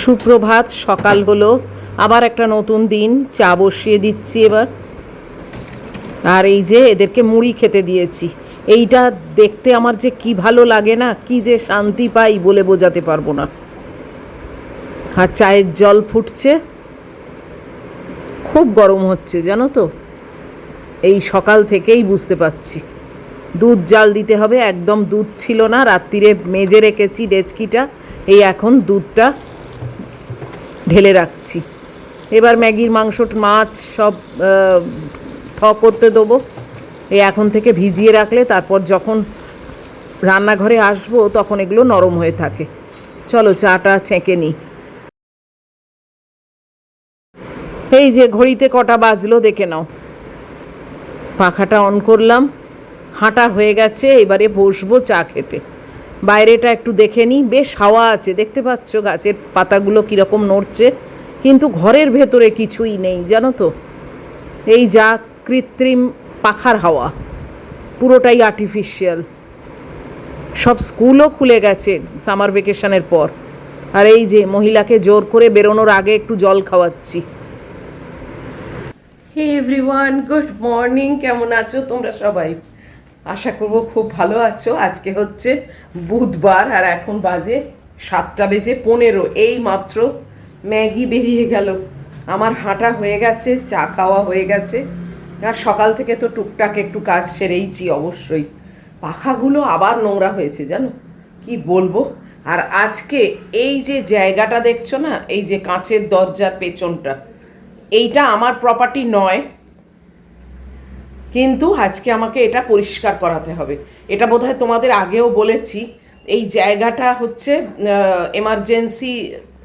সুপ্রভাত, সকাল হলো, আবার একটা নতুন দিন। চা বসিয়ে দিচ্ছি এবার। আর এই যে এদেরকে মুড়ি খেতে দিয়েছি। এইটা দেখতে আমার যে কি ভালো লাগে না, কি যে শান্তি পাই বলে বোঝাতে পারবো না। আর চায়ের জল ফুটছে, খুব গরম হচ্ছে জানো তো। এই সকাল থেকেই বুঝতে পারছি। দুধ জাল দিতে হবে, একদম দুধ ছিল না, রাত্রিরে মেজে রেখেছি ডেচকিটা। এই এখন দুধটা ঢেলে রাখছি। এবার ম্যাগির মাংস, মাছ সব করতে দেবো। এই এখন থেকে ভিজিয়ে রাখলে তারপর যখন রান্নাঘরে আসবো তখন এগুলো নরম হয়ে থাকে। চলো চাটা ছেঁকে নিই। এই যে ঘড়িতে কটা বাজলো দেখে নাও। পাখাটা অন করলাম, হাঁটা হয়ে গেছে, এবারে বসবো চা খেতে। বাইরেটা একটু দেখে নিই, বেশ হাওয়া আছে, দেখতে পাচ্ছ গাছের পাতাগুলো কীরকম নড়ছে, কিন্তু ঘরের ভেতরে কিছুই নেই জানো তো। এই যা কৃত্রিম পাখার হাওয়া, পুরোটাই আর্টিফিশিয়াল। সব স্কুলও খুলে গেছে সামার ভ্যাকেশনের পর। আর এই যে মহিলাকে জোর করে বেরোনোর আগে একটু জল খাওয়াচ্ছি। Hey everyone, good morning. কেমন আছো তোমরা সবাই? আশা করব খুব ভালো আছো। আজকে হচ্ছে বুধবার আর এখন বাজে 7:15। এই মাত্র ম্যাগি বেরিয়ে গেল। আমার হাঁটা হয়ে গেছে, চা খাওয়া হয়ে গেছে। আর সকাল থেকে তো টুকটাক একটু কাজ সেরেইছি অবশ্যই। পাখাগুলো আবার নোংরা হয়েছে জানো, কি বলবো। আর আজকে এই যে জায়গাটা দেখছো না, এই যে কাঁচের দরজার পেছনটা, এইটা আমার প্রপার্টি নয়, কিন্তু আজকে আমাকে এটা পরিষ্কার করাতে হবে। এটা বোধহয় তোমাদের আগেও বলেছি। এই জায়গাটা হচ্ছে এমার্জেন্সি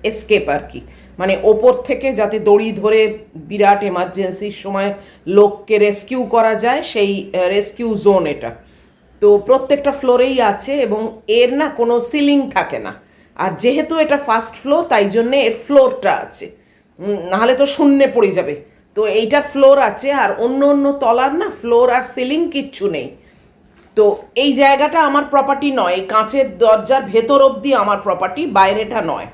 এসকেপ আর কি, মানে ওপর থেকে যাতে দড়ি ধরে বিরাট এমার্জেন্সির সময় লোককে রেস্কিউ করা যায়, সেই রেস্কিউ জোন এটা। তো প্রত্যেকটা ফ্লোরেই আছে এবং এর না কোনো সিলিং থাকে না। আর যেহেতু এটা ফার্স্ট ফ্লোর, তাই জন্যে এর ফ্লোরটা আছে, নাহলে তো শূন্যে পড়ে যাবে। তো এইটার ফ্লোর আছে, আর অন্য অন্য তলার না ফ্লোর আর সিলিং কিচ্ছু নেই। তো এই জায়গাটা আমার প্রপার্টি নয়, কাঁচের দরজার ভেতর অবধি আমার প্রপার্টি, বাইরেটা নয়।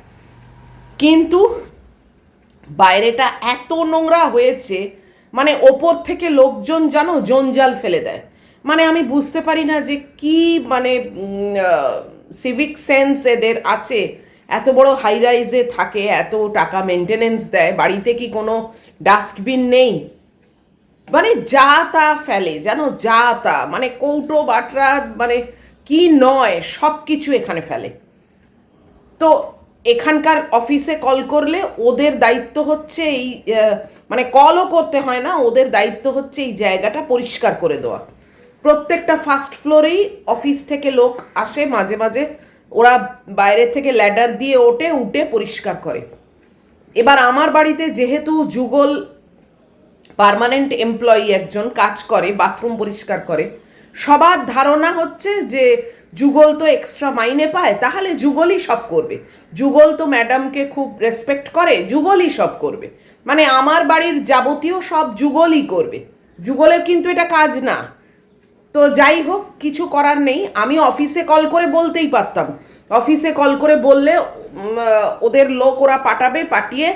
কিন্তু বাইরেটা এত নোংরা হয়েছে, মানে ওপর থেকে লোকজন জানো জঞ্জাল ফেলে দেয়। মানে আমি বুঝতে পারি না যে কি, মানে সিভিক সেন্স এদের আছে। এত বড় হাই রাইজে থাকে, এত টাকা মেনটেনেন্স দেয়, বাড়িতে কি কোনো ডাস্টবিন নেই? মানে যা তা ফেলে জানো, যা তা, মানে কৌটো বাটরা, মানে কি নয় সব কিছু এখানে ফেলে। তো এখানকার অফিসে কল করলে ওদের দায়িত্ব হচ্ছে এই, মানে কলও করতে হয় না, ওদের দায়িত্ব হচ্ছে এই জায়গাটা পরিষ্কার করে দেওয়া। প্রত্যেকটা ফার্স্ট ফ্লোরেই অফিস থেকে লোক আসে মাঝে মাঝে, ওরা বাইরে থেকে ল্যাডার দিয়ে ওঠে, উঠে পরিষ্কার করে। এবার আমার বাড়িতে যেহেতু যুগল পার্মানেন্ট এমপ্লয়ি একজন কাজ করে, বাথরুম পরিষ্কার করে, সবার ধারণা হচ্ছে যে যুগল তো এক্সট্রা মাইনে পায়, তাহলে যুগলই সব করবে। যুগল তো ম্যাডামকে খুব রেসপেক্ট করে, যুগলই সব করবে। মানে আমার বাড়ির যাবতীয় সব যুগলই করবে। যুগলের কিন্তু এটা কাজ না। তো যাই হোক, কিছু করার নেই। আমি অফিসে কল করে বলতেই পারতাম, অফিসে কল করে বললে ওদের লোক ওরা পাঠাবে, পাঠিয়ে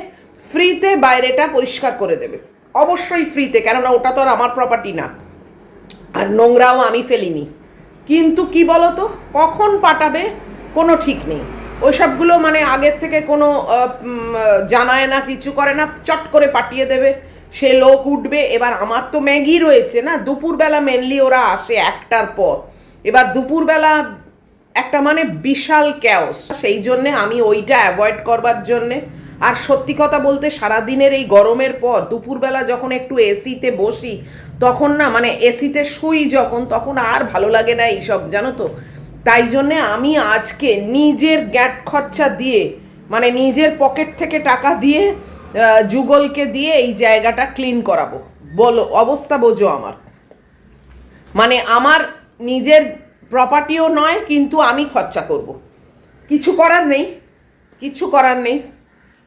ফ্রিতে বাইরেটা পরিষ্কার করে দেবে। অবশ্যই ফ্রিতে, কেননা ওটা তো আর আমার প্রপার্টি না, আর নোংরাও আমি ফেলিনি। কিন্তু কি বলতো, কখন পাঠাবে কোনো ঠিক নেই। ওইসবগুলো মানে আগের থেকে কোনো জানায় না, কিছু করে না, চট করে পাঠিয়ে দেবে, সে লোক উঠবে। এবার আমার তো ম্যাগি রয়েছে না, দুপুরবেলা মেনলি ওরা আসে 1টার পর। এবার দুপুরবেলা একটা মানে বিশাল ক্যাওস, সেই জন্যে আমি ওইটা অ্যাভয়েড করবার জন্যে। আর সত্যি কথা বলতে, সারাদিনের এই গরমের পর দুপুরবেলা যখন একটু এসিতে বসি, তখন না, মানে এসিতে শুই যখন, তখন আর ভালো লাগে না এইসব জানো তো। তাই জন্যে আমি আজকে নিজের গ্যাট খরচা দিয়ে, মানে নিজের পকেট থেকে টাকা দিয়ে, যুগলকে দিয়ে এই জায়গাটা ক্লিন করাবো। বলো, অবস্থা বোঝো আমার। মানে আমার নিজের প্রপার্টিও নয়, কিন্তু আমি খরচা করব। কিছু করার নেই, কিছু করার নেই,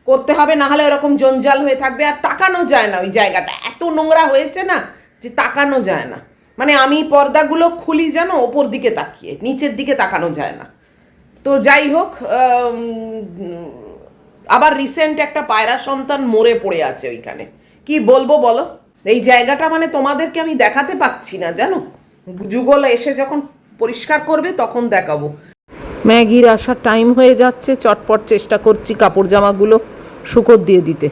করতে হবে, না হলে এরকম জঞ্জাল হয়ে থাকবে। আর তাকানো যায় না, ওই জায়গাটা এত নোংরা হয়েছে না যে তাকানো যায় না। মানে আমি পর্দাগুলো খুলি জানো ওপর দিকে তাকিয়ে, নিচের দিকে তাকানো যায় না। তো যাই হোক, আবার রিসেন্ট একটা পায়রা সন্তান মরে পড়ে আছে ওইখানে। কি বলবো বলো, এই জায়গাটা মানে তোমাদেরকে আমি দেখাতে পাচ্ছি না জানো। যুগল এসে যখন পরিষ্কার করবে তখন দেখাবো। ম্যাগির আসার টাইম হয়ে যাচ্ছে, চটপট চেষ্টা করছি কাপড় জামাগুলো শুকোর দিয়ে দিতে।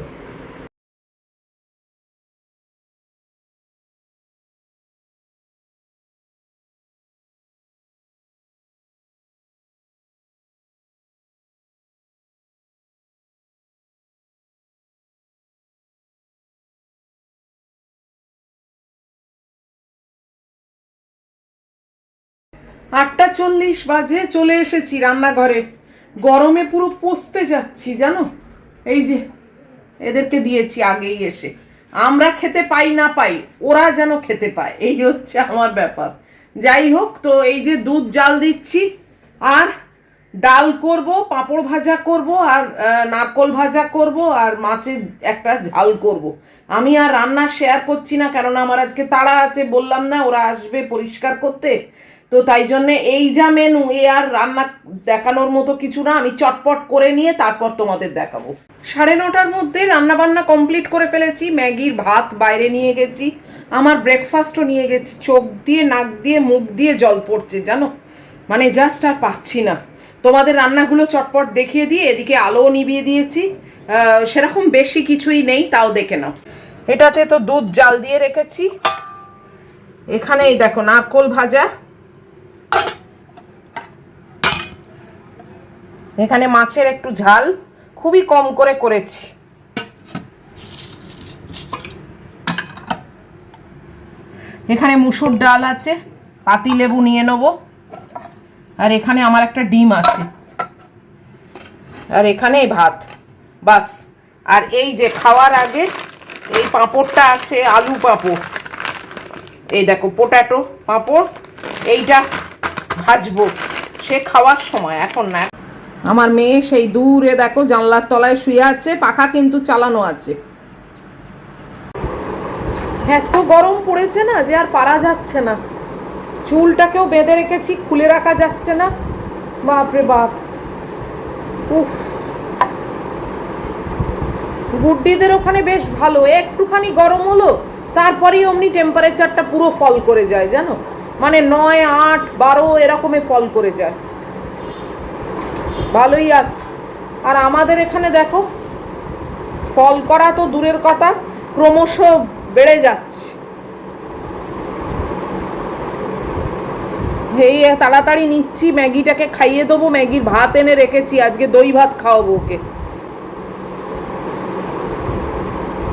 8:40 বাজে, চলে এসেছি রান্নাঘরে। গরমে পুরো পচতে যাচ্ছি জানো। এই যে এদেরকে দিয়েছি আগেই এসে, আমরা খেতে পাই না পাই, ওরা যেন খেতে পায়, এই হচ্ছে আমার ব্যাপার। যাই হোক, তো এই যে দুধ জাল দিচ্ছি, আর ডাল করব, পাঁপড় ভাজা করব, আর নারকোল ভাজা করব, আর মাছের একটা ঝাল করব। আমি আর রান্না শেয়ার করছি না, কেননা আমার আজকে তাড়া আছে, বললাম না ওরা আসবে পরিষ্কার করতে। তো তাই জন্যে এই যা মেনু, এ আর রান্না দেখানোর মতো কিছু না। আমি চটপট করে নিয়ে তারপর তোমাদের দেখাবো। 9:30টার মধ্যে রান্না বান্না কমপ্লিট করে ফেলেছি। ম্যাগির ভাত বাইরে নিয়ে গেছি, আমার ব্রেকফাস্টও নিয়ে গেছি। চোখ দিয়ে, নাক দিয়ে, মুখ দিয়ে জল পড়ছে জানো, মানে জাস্ট আর পাচ্ছি না। তোমাদের রান্নাগুলো চটপট দেখিয়ে দিয়ে এদিকে আলোও নিভিয়ে দিয়েছি। সেরকম বেশি কিছুই নেই, তাও দেখে নাও। এটাতে তো দুধ জাল দিয়ে রেখেছি। এখানে এই দেখো নারকোল ভাজা, এখানে মাছের একটু ঝাল, খুবই কম করে করেছি। এখানে মুসুর ডাল আছে, পাতি লেবু নিয়ে নেব, আর এখানে আমার একটা ডিম আছে, আর এখানে ভাত, বাস। আর এই যে খাওয়ার আগে এই পাঁপড়টা আছে, আলু পাঁপড়, এই দেখো পোট্যাটো পাঁপড়, এইটা ভাজবো সে খাওয়ার সময়, এখন না। আমার মেয়ে সেই দূরে দেখো জানলার তলায় শুয়ে আছে, পাখা কিন্তু চালানো আছে। এত গরম পড়েছে না যে আর পারা যাচ্ছে না। চুলটাকেও বেঁধে রেখেছি, খুলে রাখা যাচ্ছে না, বাপরে বাপ। উফ, গুড্ডিদের ওখানে বেশ ভালো, একটুখানি গরম হলো তারপরেই অমনি টেম্পারেচারটা পুরো ফল করে যায় জানো, মানে 9, 8, 12 এরকমে ফল করে যায়, ভালোই আছে। আর আমাদের এখানে দেখো ফল করা তো দূরের কথা, ক্রমশ বেড়ে যাচ্ছে। এই তাড়াতাড়ি নিচ্ছি, ম্যাগিটাকে খাইয়ে দেবো। ম্যাগির ভাত এনে রেখেছি, আজকে দই ভাত খাওয়াবো ওকে।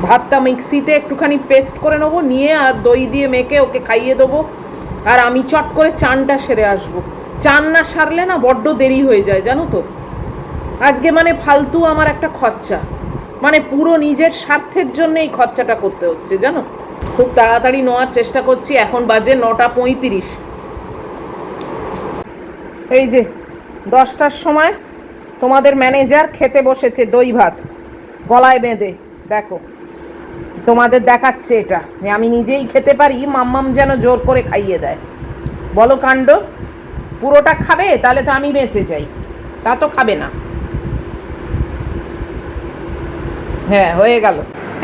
ভাতটা মিক্সিতে একটুখানি পেস্ট করে নেবো, নিয়ে আর দই দিয়ে মেখে ওকে খাইয়ে দেবো। আর আমি চট করে চানটা সেরে আসবো। চান না সারলে না বড্ড দেরি হয়ে যায় জানো তো। আজকে মানে ফালতু আমার একটা খরচা, মানে পুরো নিজের স্বার্থের জন্য এই খরচাটা করতে হচ্ছে জানো। খুব তাড়াতাড়ি নেওয়ার চেষ্টা করছি, এখন বাজে 9:35। এই যে 10টার সময় তোমাদের ম্যানেজার খেতে বসেছে দই ভাত, গলায় বেঁধে। দেখো তোমাদের দেখাচ্ছে এটা, যে আমি নিজেই খেতে পারি, মাম্মাম যেন জোর করে খাইয়ে দেয়। বলো কাণ্ড। পুরোটা খাবে তাহলে তো আমি বেঁচে যাই, তা তো খাবে না। হ্যাঁ হয়ে গেল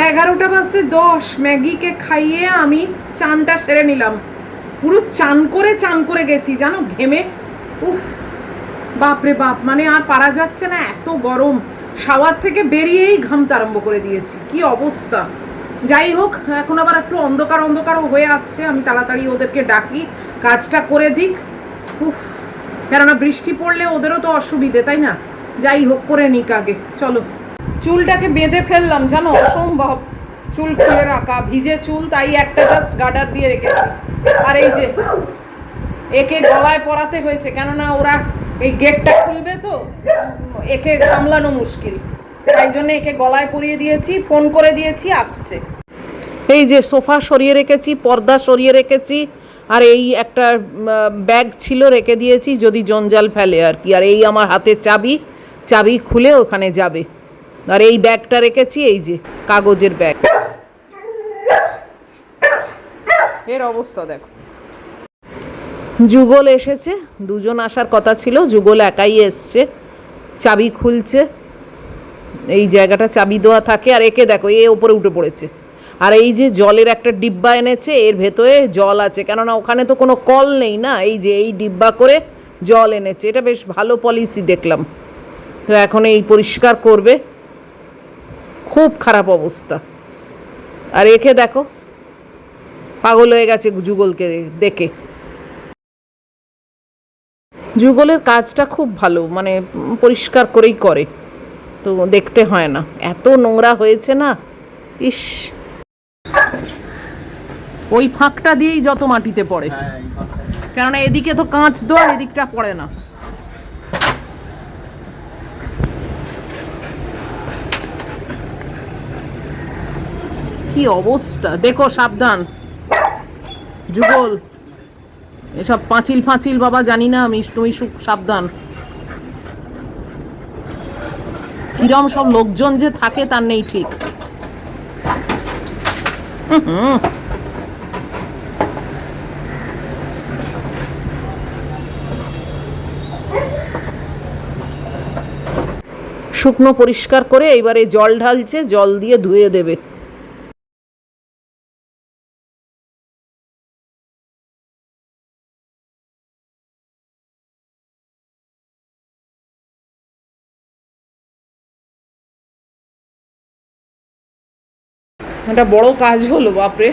11:10। ম্যাগিকে খাইয়ে আমি চানটা সেরে নিলাম। পুরো চান করে গেছি জানো, ঘেমে। উফ বাপরে বাপ, মানে আর পারা যাচ্ছে না, এত গরম। শাওয়ার থেকে বেরিয়েই ঘামতে আরম্ভ করে দিয়েছি, কি অবস্থা। যাই হোক, এখন আবার একটু অন্ধকার অন্ধকার হয়ে আসছে, আমি তাড়াতাড়ি ওদেরকে ডাকি, কাজটা করে দিক। উফ, কেননা বৃষ্টি পড়লে ওদেরও তো অসুবিধে, তাই না। যাই হোক, করে নিক আগে। চলো, চুলটাকে বেঁধে ফেললাম জানো, অসম্ভব চুল খুলে রাখা, ভিজে চুল, তাই একটা জাস্ট গার্ডার দিয়ে রেখেছি। আর এই যে একে গলায় পরাতে হয়েছে, কেননা ওরা এই গেটটা খুলবে, তো একে সামলানো মুশকিল, তাই জন্য একে গলায় পরিয়ে দিয়েছি, ফোন করে দিয়েছি, আসছে। এই যে সোফা সরিয়ে রেখেছি, পর্দা সরিয়ে রেখেছি, আর এই একটা ব্যাগ ছিল রেখে দিয়েছি যদি জঞ্জাল ফেলে আর কি। আর এই আমার হাতে চাবি, চাবি খুলে ওখানে যাবে। আর এই ব্যাগটা রেখেছি, এই যে কাগজের ব্যাগ। এর অবস্থা দেখো। যুগল এসেছে, দুজন আসার কথা ছিল, যুগল একাই এসছে। চাবি খুলছে, এই জায়গাটা চাবি দেওয়া থাকে। আর একে দেখো, এ ওপরে উঠে পড়েছে। আর এই যে জলের একটা ডিব্বা এনেছে, এর ভেতরে জল আছে, কেননা ওখানে তো কোনো কল নেই না। এই যে এই ডিব্বা করে জল এনেছে, এটা বেশ ভালো পলিসি দেখলাম। তো এখন এই পরিষ্কার করবে, খুব খারাপ অবস্থা। আর একে দেখো, পাগল হয়ে গেছে যুগলকে দেখে। যুগলের কাজটা খুব ভালো, মানে পরিষ্কার করেই করে, তো দেখতে হয় না। এত নোংরা হয়েছে না, ইস। ওই ফাঁকটা দিয়েই যত মাটিতে পড়ে, কেননা এদিকে তো কাঁচ দেওয়া, এদিকটা পড়ে না। কি অবস্থা দেখো, সাবধান যুগল, এসব পাঁচিল ফাঁচিল বাবা জানি না আমি, তুমি সাবধান। কিরম সব লোকজন যে থাকে তার নেই ঠিক। শুকনো পরিষ্কার করে এইবারে জল ঢালছে, জল দিয়ে ধুয়ে দেবে। এটা বড় কাজ হলো বাপরে,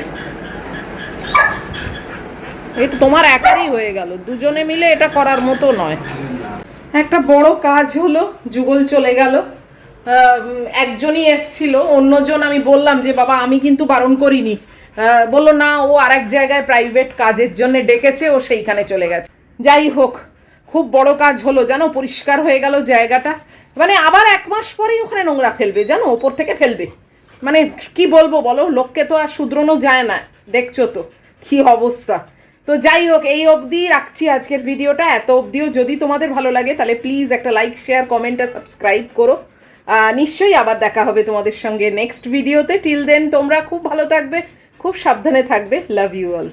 এটা তোমার একারই হয়ে গেল, দুজনে মিলে এটা করার মতো নয়। একটা বড় কাজ হলো, যুগল চলে গেল। একজনই এসছিল, অন্যজন আমি বললাম যে বাবা আমি কিন্তু বারণ করিনি, বললো না ও আরেক জায়গায় প্রাইভেট কাজের জন্য ডেকেছে, ও সেইখানে চলে গেছে। যাই হোক, খুব বড় কাজ হলো জানো, পরিষ্কার হয়ে গেল জায়গাটা। মানে আবার 1 মাস পরেই ওখানে নোংরা ফেলবে জানো, ওপর থেকে ফেলবে। মানে কি বলবো বলো, লোককে তো আর শুধরানো যায় না, দেখছো তো কি অবস্থা। তো যাই হোক, এই অবধি রাখছি আজকের ভিডিওটা। এত অবধিও যদি তোমাদের ভালো লাগে তাহলে প্লিজ একটা লাইক, শেয়ার, কমেন্ট আর সাবস্ক্রাইব করো। নিশ্চয়ই আবার দেখা হবে তোমাদের সঙ্গে নেক্সট ভিডিওতে। টিল দেন তোমরা খুব ভালো থাকবে, খুব সাবধানে থাকবে। Love you all.